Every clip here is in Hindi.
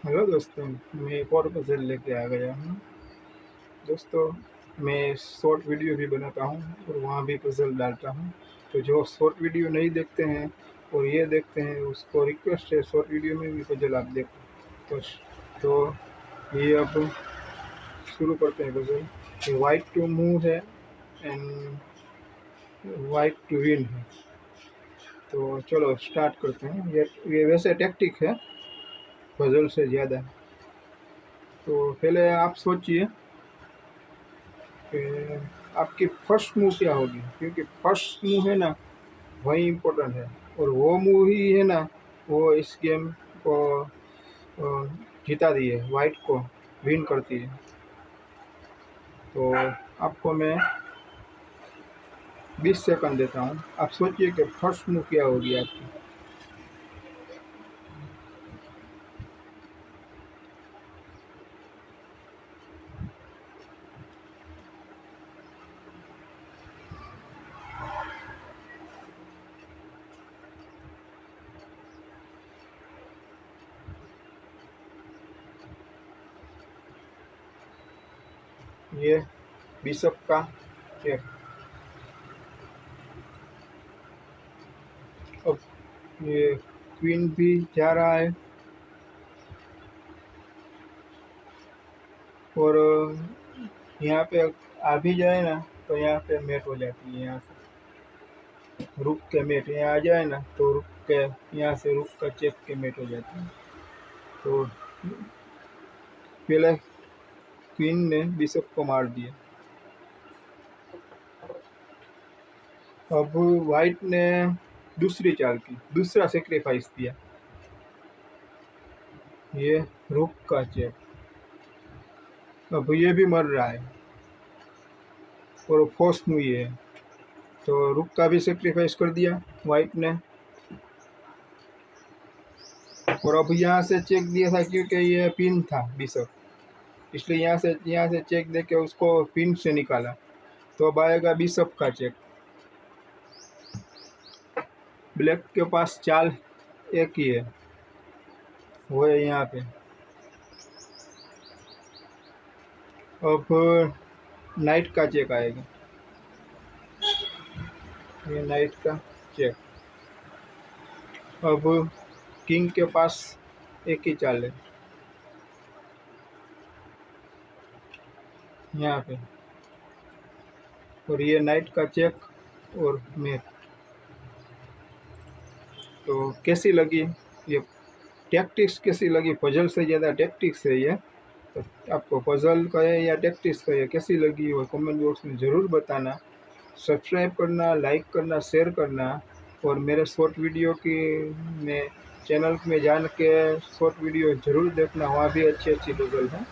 हेलो दोस्तों, मैं एक और पज़ल लेके आ गया हूँ। दोस्तों, मैं शॉर्ट वीडियो भी बनाता हूँ और वहाँ भी पज़ल डालता हूँ। तो जो शॉर्ट वीडियो नहीं देखते हैं और ये देखते हैं, उसको रिक्वेस्ट है शॉर्ट वीडियो में भी पज़ल आप देखो। तो ये अब शुरू करते हैं पज़ल। ये वाइट टू मूव है एंड वाइट टू विन है। तो चलो स्टार्ट करते हैं। ये वैसे टैक्टिक है पज़ल से ज़्यादा। तो पहले आप सोचिए कि आपकी फर्स्ट मूव क्या होगी, क्योंकि फर्स्ट मूव है ना, वही इम्पोर्टेंट है। और वो मूव ही है ना, वो इस गेम को जिता दी है, वाइट को विन करती है। तो आपको मैं 20 सेकंड देता हूँ, आप सोचिए कि फर्स्ट मूव क्या होगी आपकी। ये बिशप का चेक। अब ये क्वीन भी जा रहा है और यहाँ पे आ भी जाए ना, तो यहाँ पे मेट हो जाती है। यहाँ से रुक के मेट यहाँ आ जाए ना, तो रुक के यहाँ से रुक का चेक के मेट हो जाती है। तो पहले क्वीन ने बिशप को मार दिया। अब वाइट ने दूसरी चाल की, दूसरा सेक्रीफाइस दिया। ये रुक का चेक। अब ये भी मर रहा है और फोर्स हुई है, तो रुक का भी सेक्रीफाइस कर दिया वाइट ने। और अब यहाँ से चेक दिया था, क्योंकि ये पिन था बिशप, इसलिए यहाँ से चेक दे के उसको पिन से निकाला। तो अब आएगा बिशप का चेक। ब्लैक के पास चाल एक ही है, वो है यहाँ पे। अब नाइट का चेक आएगा, ये नाइट का चेक। अब किंग के पास एक ही चाल है यहाँ पे, और ये नाइट का चेक और मेट। तो कैसी लगी ये टैक्टिक्स, कैसी लगी? पजल से ज़्यादा टैक्टिक्स है ये। तो आपको पजल कहे या टैक्टिक्स कहे, कैसी लगी वो कमेंट बॉक्स में ज़रूर बताना। सब्सक्राइब करना, लाइक करना, शेयर करना, और मेरे शॉर्ट वीडियो की में चैनल में जान के शॉर्ट वीडियो ज़रूर देखना, वहाँ भी अच्छी अच्छी पजल है।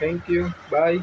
Thank you, bye.